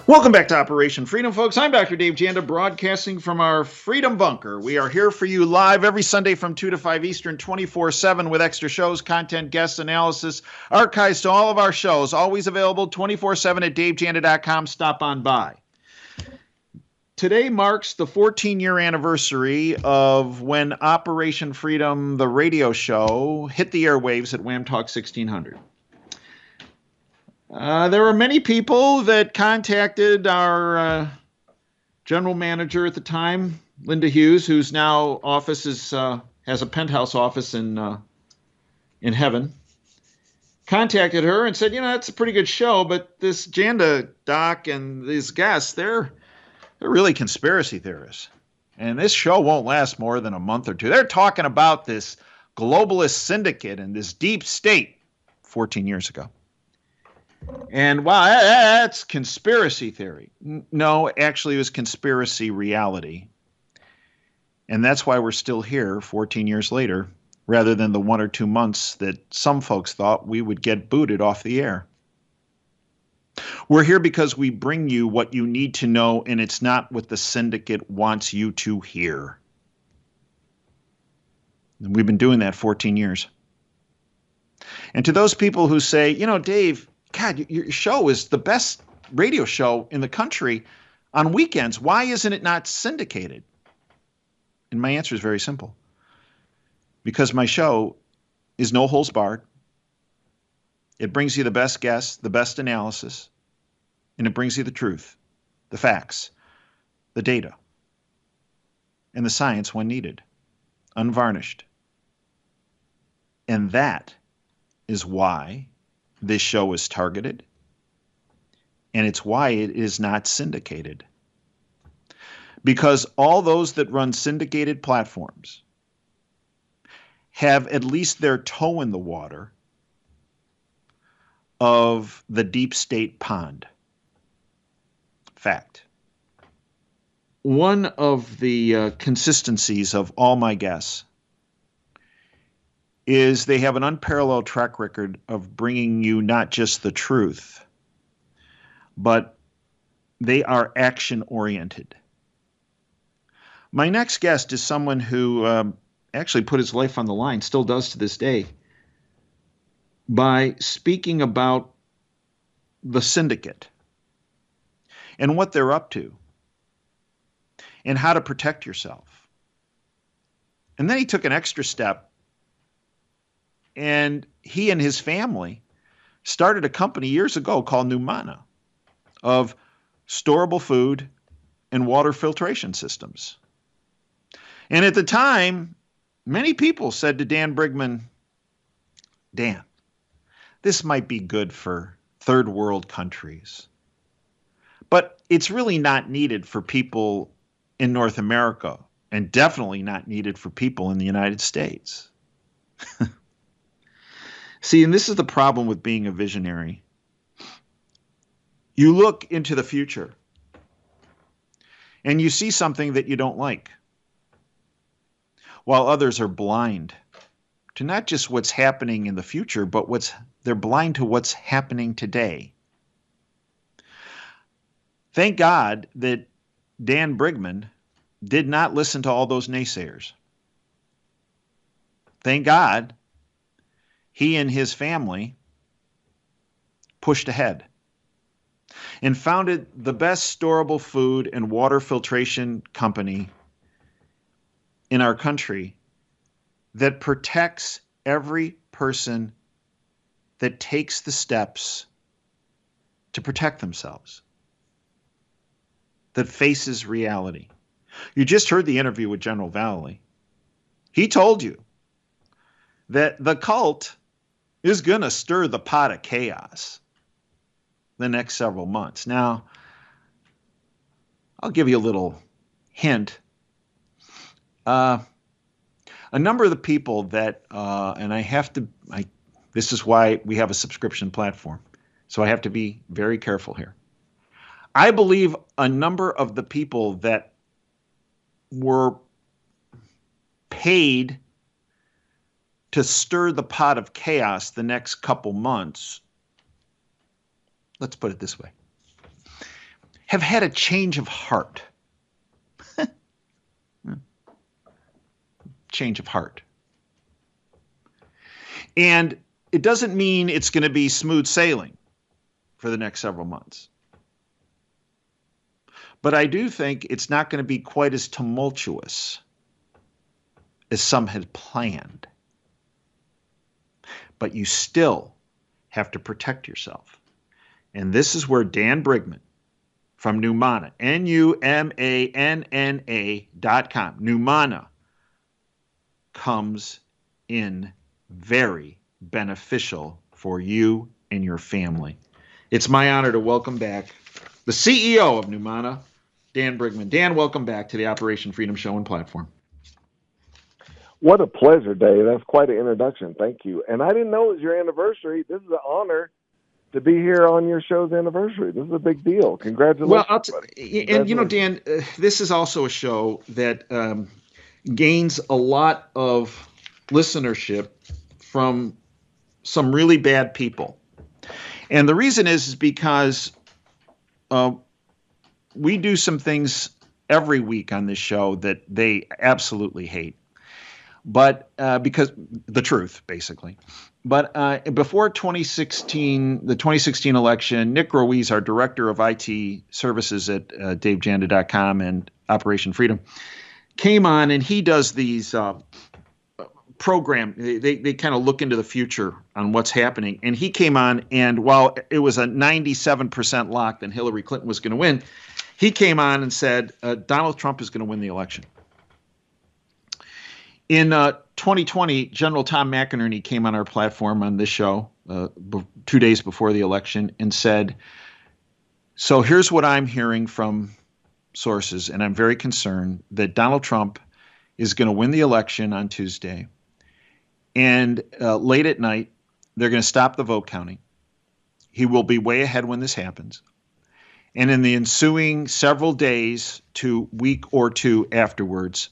Welcome back to Operation Freedom, folks. I'm Dr. Dave Janda, broadcasting from our Freedom Bunker. We are here for you live every Sunday from 2 to 5 Eastern, 24/7 with extra shows, content, guests, analysis, archives to all of our shows, always available 24/7 at davejanda.com. Stop on by. Today marks the 14-year anniversary of when Operation Freedom, the radio show, hit the airwaves at Wham Talk 1600. There were many people that contacted our general manager at the time, Linda Hughes, whose now office has a penthouse office in heaven. Contacted her and said, that's a pretty good show, but this Janda doc and these guests, they're really conspiracy theorists. And this show won't last more than a month or two. They're talking about this globalist syndicate and this deep state 14 years ago. And wow, that's conspiracy theory. No, actually, it was conspiracy reality. And that's why we're still here 14 years later, rather than the 1 or 2 months that some folks thought we would get booted off the air. We're here because we bring you what you need to know, and it's not what the syndicate wants you to hear. And we've been doing that 14 years. And to those people who say, Dave, God, your show is the best radio show in the country on weekends. Why isn't it not syndicated? And my answer is very simple. Because my show is no holds barred. It brings you the best guests, the best analysis, and it brings you the truth, the facts, the data, and the science when needed, unvarnished. And that is why this show is targeted, and it's why it is not syndicated. Because all those that run syndicated platforms have at least their toe in the water of the deep state pond. Fact. One of the consistencies of all my guests is they have an unparalleled track record of bringing you not just the truth, but they are action-oriented. My next guest is someone who actually put his life on the line, still does to this day, by speaking about the syndicate and what they're up to and how to protect yourself. And then he took an extra step, and he and his family started a company years ago called Numana of storable food and water filtration systems. And at the time, many people said to Dan Brigman, Dan, this might be good for third world countries, but it's really not needed for people in North America, and definitely not needed for people in the United States. See, and this is the problem with being a visionary. You look into the future and you see something that you don't like, while others are blind to not just what's happening in the future, but they're blind to what's happening today. Thank God that Dan Brigman did not listen to all those naysayers. Thank God he and his family pushed ahead and founded the best storable food and water filtration company in our country that protects every person that takes the steps to protect themselves, that faces reality. You just heard the interview with General Valley. He told you that the cult is going to stir the pot of chaos the next several months. Now, I'll give you a little hint. A number of the people that, and this is why we have a subscription platform, so I have to be very careful here. I believe a number of the people that were paid to stir the pot of chaos the next couple months, let's put it this way. have had a change of heart. Change of heart. And it doesn't mean it's going to be smooth sailing for the next several months. But I do think it's not going to be quite as tumultuous as some had planned. But you still have to protect yourself. And this is where Dan Brigman from Numana, Numana.com, Numana, comes in very beneficial for you and your family. It's my honor to welcome back the CEO of Numana, Dan Brigman. Dan, welcome back to the Operation Freedom Show and platform. What a pleasure, Dave. That's quite an introduction. Thank you. And I didn't know it was your anniversary. This is an honor to be here on your show's anniversary. This is a big deal. Congratulations. Well, and you know, Dan, this is also a show that gains a lot of listenership from some really bad people. And the reason is because we do some things every week on this show that they absolutely hate. But because the truth, basically. But before 2016, the 2016 election, Nick Ruiz, our director of IT services at DaveJanda.com and Operation Freedom, came on, and he does these program. They kind of look into the future on what's happening. And he came on, and while it was a 97% lock that Hillary Clinton was going to win, he came on and said Donald Trump is going to win the election. In 2020, General Tom McInerney came on our platform on this show 2 days before the election and said, so here's what I'm hearing from sources, and I'm very concerned that Donald Trump is going to win the election on Tuesday. And late at night, they're going to stop the vote counting. He will be way ahead when this happens. And in the ensuing several days to week or two afterwards,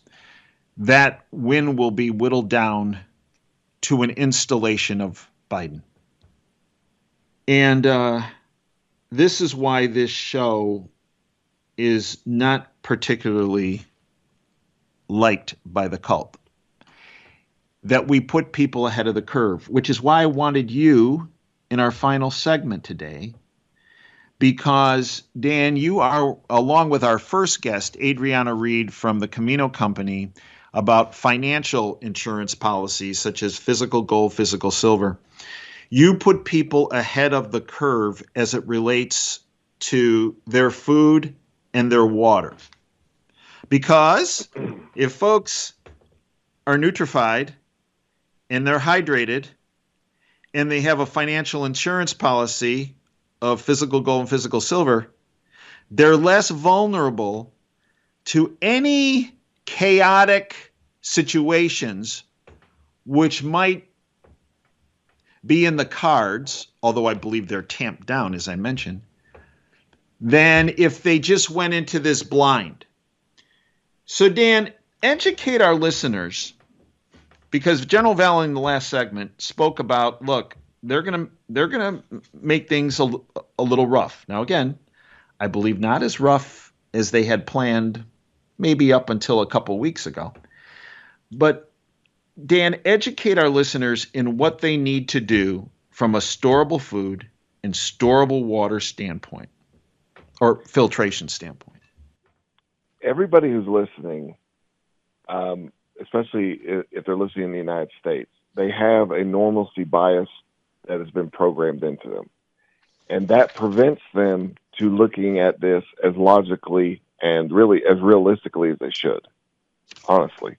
that win will be whittled down to an installation of Biden. And this is why this show is not particularly liked by the cult. That we put people ahead of the curve, which is why I wanted you in our final segment today, because, Dan, you are, along with our first guest, Adriana Reed from the Camino Company, about financial insurance policies such as physical gold, physical silver. You put people ahead of the curve as it relates to their food and their water. Because if folks are nutrified and they're hydrated and they have a financial insurance policy of physical gold and physical silver, they're less vulnerable to any chaotic situations which might be in the cards, although I believe they're tamped down, as I mentioned, than if they just went into this blind. So, Dan, educate our listeners, because General Valley in the last segment spoke about, look, they're gonna make things a little rough. Now, again, I believe not as rough as they had planned, maybe up until a couple weeks ago. But Dan, educate our listeners in what they need to do from a storable food and storable water standpoint, or filtration standpoint. Everybody who's listening, especially if they're listening in the United States, they have a normalcy bias that has been programmed into them. And that prevents them to looking at this as logically and really as realistically as they should, honestly.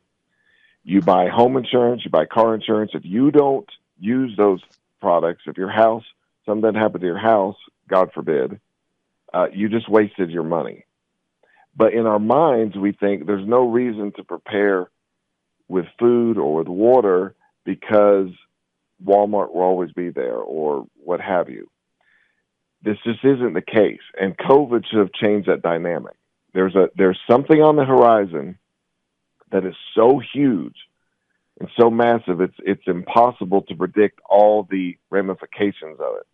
You buy home insurance, you buy car insurance. If you don't use those products, if your house, something doesn't happen to your house, God forbid, you just wasted your money. But in our minds, we think there's no reason to prepare with food or with water because Walmart will always be there or what have you. This just isn't the case. And COVID should have changed that dynamic. There's something on the horizon that is so huge and so massive, it's impossible to predict all the ramifications of it.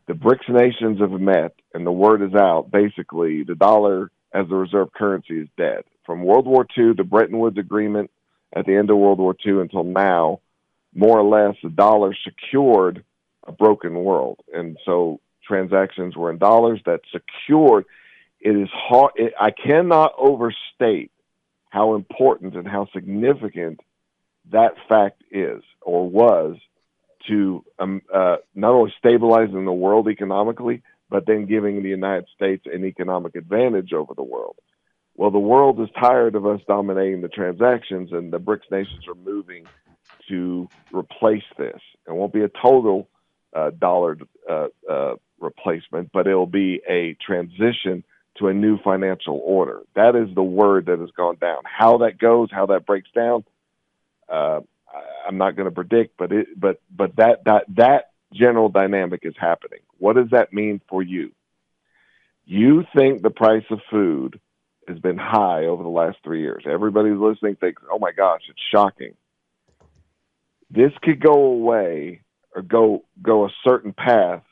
The BRICS nations have met, and the word is out. Basically, the dollar as the reserve currency is dead. From World War II, the Bretton Woods Agreement at the end of World War II until now, more or less, the dollar secured a broken world. And so transactions were in dollars that secured. It is hard. I cannot overstate how important and how significant that fact is or was to not only stabilizing the world economically, but then giving the United States an economic advantage over the world. Well, the world is tired of us dominating the transactions, and the BRICS nations are moving to replace this. It won't be a total dollar replacement, but it'll be a transition to a new financial order. That is the word that has gone down. How that goes, how that breaks down, I'm not going to predict, but that general dynamic is happening. What does that mean for you? You think the price of food has been high over the last 3 years. Everybody who's listening thinks, oh my gosh, it's shocking. This could go away or go a certain path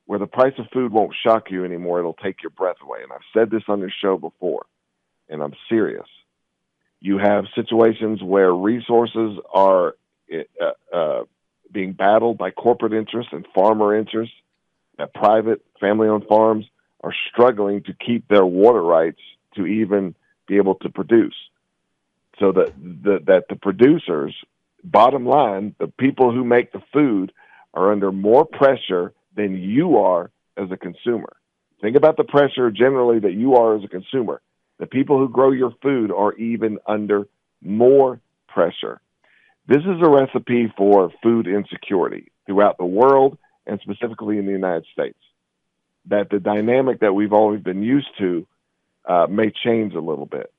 where the price of food won't shock you anymore. It'll take your breath away. And I've said this on this show before, and I'm serious. You have situations where resources are being battled by corporate interests and farmer interests, that private family-owned farms are struggling to keep their water rights to even be able to produce. So that the producers, bottom line, the people who make the food are under more pressure than you are as a consumer. Think about the pressure generally that you are as a consumer. The people who grow your food are even under more pressure. This is a recipe for food insecurity throughout the world and specifically in the United States. That the dynamic that we've always been used to may change a little bit.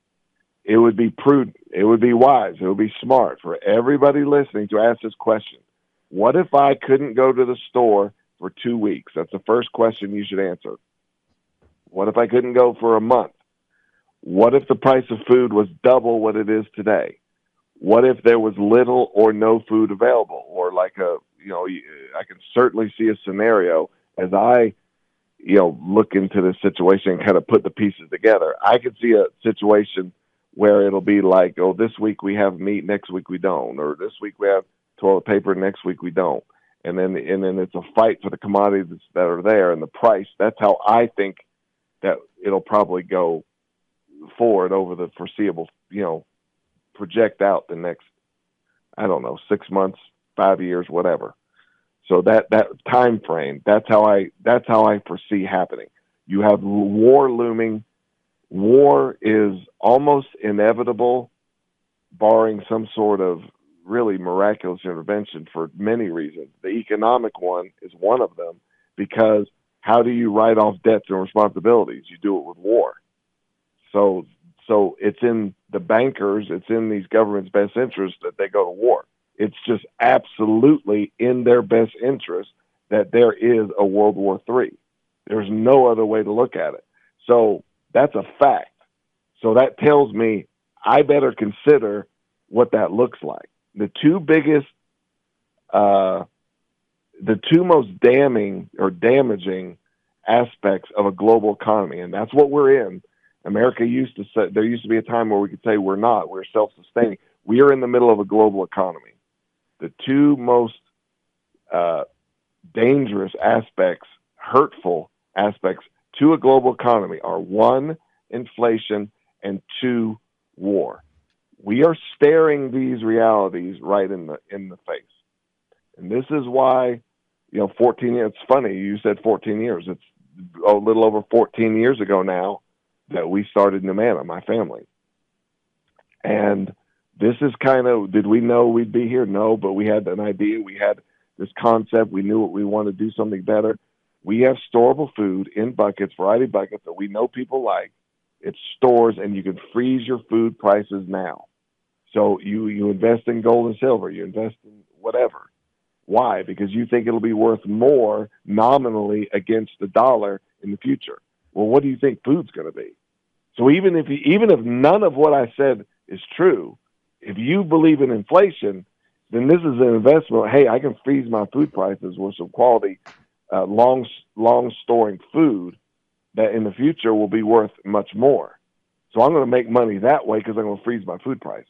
It would be prudent, it would be wise, it would be smart for everybody listening to ask this question. What if I couldn't go to the store for 2 weeks? That's the first question you should answer. What if I couldn't go for a month? What if the price of food was double what it is today? What if there was little or no food available? Or like I can certainly see a scenario as I, look into this situation and kind of put the pieces together. I could see a situation where it'll be like, oh, this week we have meat, next week we don't, or this week we have toilet paper, next week we don't. And then it's a fight for the commodities that are there and the price. That's how I think that it'll probably go forward over the foreseeable, project out the next, 6 months, 5 years, whatever. So that time frame, that's how I foresee happening. You have war looming. War is almost inevitable, barring some sort of really miraculous intervention for many reasons. The economic one is one of them, because how do you write off debts and responsibilities? You do it with war. So it's in the bankers, it's in these governments' best interest that they go to war. It's just absolutely in their best interest that there is a World War III. There's no other way to look at it. So that's a fact. So that tells me I better consider what that looks like. The two most damning or damaging aspects of a global economy, and that's what we're in. America used to say, there used to be a time where we could say we're not, we're self-sustaining. We are in the middle of a global economy. The two most dangerous aspects, hurtful aspects to a global economy are 1, inflation, and 2, war. We are staring these realities right in the face. And this is why, 14 years, it's funny, you said 14 years. It's a little over 14 years ago now that we started Numana, my family. And this is kind of, did we know we'd be here? No, but we had an idea. We had this concept. We knew what we wanted to do, something better. We have storable food in buckets, variety buckets that we know people like. It's stores, and you can freeze your food prices now. So you invest in gold and silver. You invest in whatever. Why? Because you think it'll be worth more nominally against the dollar in the future. Well, what do you think food's going to be? So even if none of what I said is true, if you believe in inflation, then this is an investment. Hey, I can freeze my food prices with some quality long storing food that in the future will be worth much more. So I'm going to make money that way because I'm going to freeze my food price.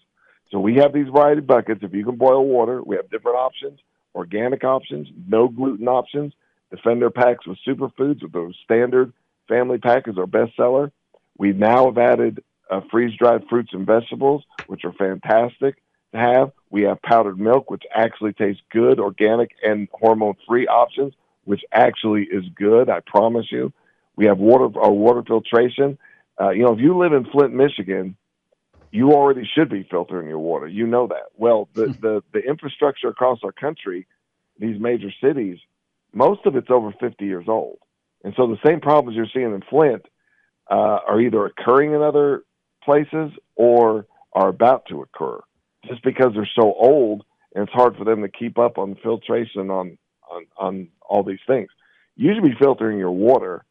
So we have these variety buckets. If you can boil water, we have different options, organic options, no gluten options, Defender packs with superfoods with the standard family pack is our bestseller. We now have added freeze-dried fruits and vegetables, which are fantastic to have. We have powdered milk, which actually tastes good, organic and hormone-free options, which actually is good, I promise you. We have water filtration. If you live in Flint, Michigan, you already should be filtering your water. You know that. Well, the infrastructure across our country, these major cities, most of it's over 50 years old. And so the same problems you're seeing in Flint are either occurring in other places or are about to occur just because they're so old and it's hard for them to keep up on filtration on all these things. You should be filtering your water.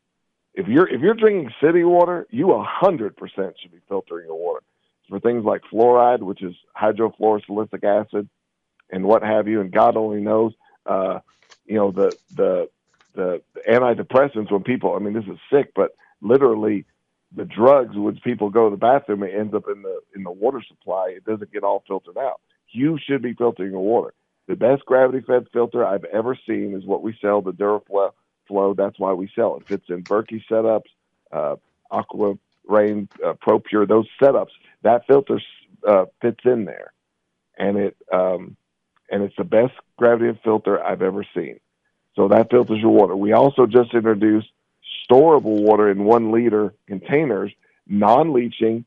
If you're drinking city water, you 100% should be filtering your water for things like fluoride, which is hydrofluorosilicic acid, and what have you. And God only knows, the antidepressants when people. I mean, this is sick, but literally, the drugs when people go to the bathroom, it ends up in the water supply. It doesn't get all filtered out. You should be filtering your water. The best gravity-fed filter I've ever seen is what we sell, the DuraFlow. That's why we sell it. It fits in Berkey setups, Aqua Rain, ProPure, those setups. That filter fits in there, and it's the best gravity filter I've ever seen. So that filters your water. We also just introduced storable water in 1 liter containers, non-leaching,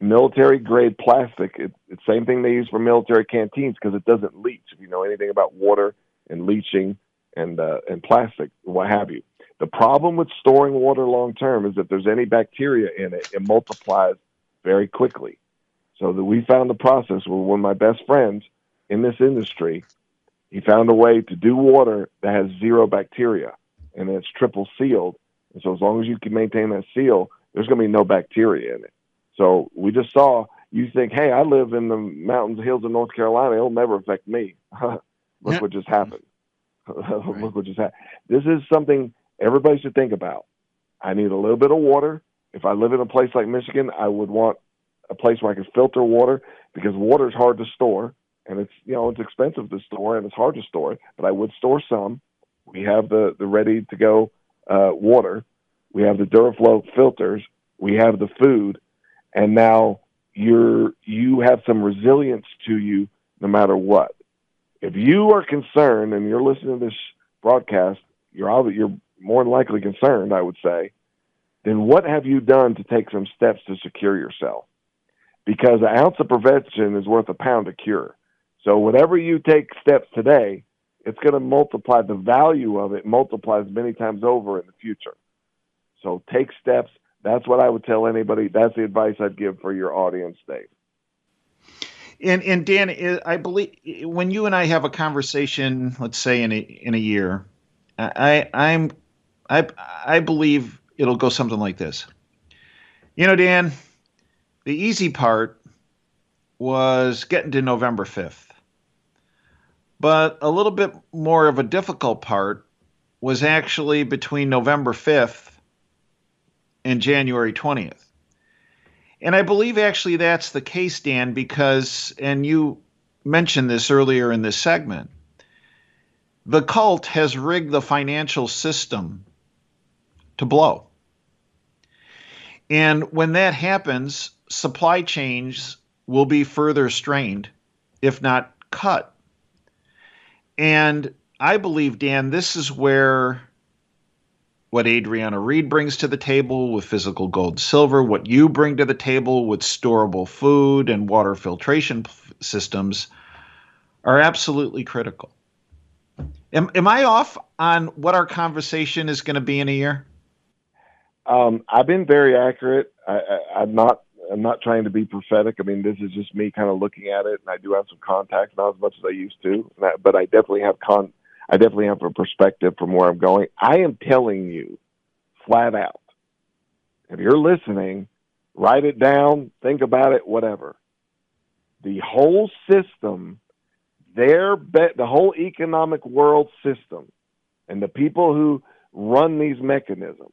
military-grade plastic. It's the same thing they use for military canteens because it doesn't leach. If you know anything about water and leaching and plastic, what have you. The problem with storing water long-term is if there's any bacteria in it, it multiplies very quickly. So that we found the process where one of my best friends in this industry, he found a way to do water that has 0 bacteria, and it's triple sealed. And so as long as you can maintain that seal, there's going to be no bacteria in it. So we just saw, you think, hey, I live in the mountains and hills of North Carolina. It'll never affect me. Look what just happened. Look what just happened. This is something everybody should think about. I need a little bit of water. If I live in a place like Michigan, I would want a place where I can filter water because water is hard to store. And it's expensive to store and it's hard to store, but I would store some. We have the ready to go water. We have the DuraFlow filters. We have the food, and now you have some resilience to you no matter what. If you are concerned and you're listening to this broadcast, you're more than likely concerned, I would say. Then what have you done to take some steps to secure yourself? Because an ounce of prevention is worth a pound of cure. So whatever you take steps today, it's going to multiply. The value of it multiplies many times over in the future. So take steps. That's what I would tell anybody. That's the advice I'd give for your audience, Dave. And Dan, I believe when you and I have a conversation, let's say in a year, I believe it'll go something like this. Dan, the easy part was getting to November 5th. But a little bit more of a difficult part was actually between November 5th and January 20th. And I believe actually that's the case, Dan, because, and you mentioned this earlier in this segment, the cult has rigged the financial system to blow. And when that happens, supply chains will be further strained, if not cut. And I believe, Dan, this is where what Adriana Reed brings to the table with physical gold, silver, what you bring to the table with storable food and water filtration systems are absolutely critical. Am I off on what our conversation is going to be in a year? I've been very accurate. I'm not trying to be prophetic. I mean, this is just me kind of looking at it, and I do have some contacts, not as much as I used to, but I definitely have a perspective from where I'm going. I am telling you, flat out, if you're listening, write it down, think about it, whatever. The whole system, the whole economic world system and the people who run these mechanisms,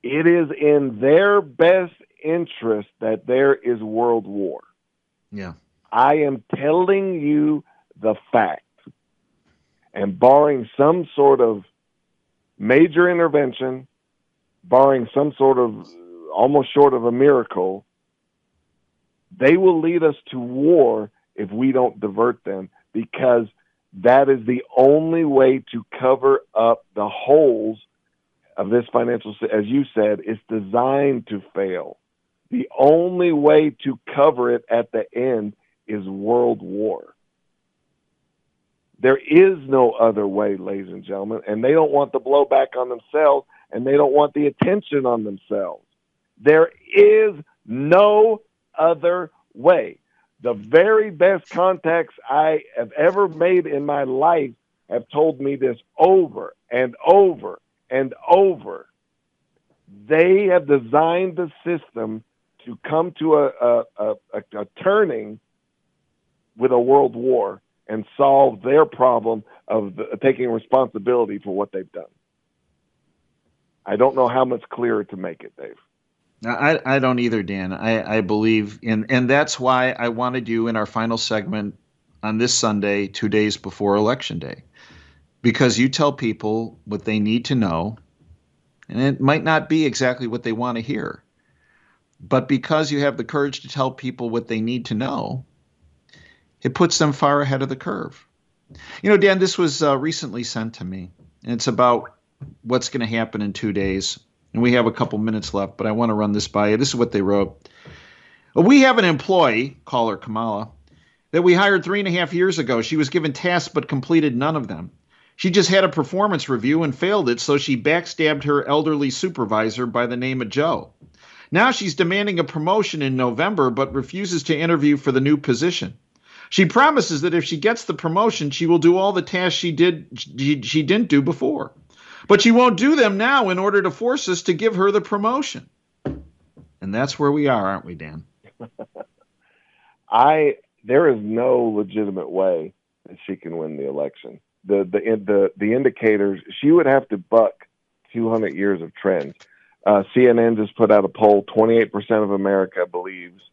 it is in their best interest that there is world war. Yeah. I am telling you the fact. And barring some sort of major intervention, barring some sort of almost short of a miracle, they will lead us to war if we don't divert them, because that is the only way to cover up the holes of this financial, as you said, it's designed to fail. The only way to cover it at the end is world war. There is no other way, ladies and gentlemen, and they don't want the blowback on themselves, and they don't want the attention on themselves. There is no other way. The very best contacts I have ever made in my life have told me this over and over and over. They have designed the system to come to a turning with a world war and solve their problem of taking responsibility for what they've done. I don't know how much clearer to make it, Dave. I don't either, Dan. I believe in, and that's why I wanted you in our final segment on this Sunday, 2 days before Election Day, because you tell people what they need to know, and it might not be exactly what they want to hear, but because you have the courage to tell people what they need to know, it puts them far ahead of the curve. You know, Dan, this was recently sent to me, and it's about what's going to happen in 2 days. And we have a couple minutes left, but I want to run this by you. This is what they wrote. We have an employee, call her Kamala, that we hired 3.5 years ago. She was given tasks but completed none of them. She just had a performance review and failed it, so she backstabbed her elderly supervisor by the name of Joe. Now she's demanding a promotion in November but refuses to interview for the new position. She promises that if she gets the promotion, she will do all the tasks she didn't do before. But she won't do them now in order to force us to give her the promotion. And that's where we are, aren't we, Dan? There is no legitimate way that she can win the election. The indicators, she would have to buck 200 years of trends. CNN just put out a poll. 28% of America believes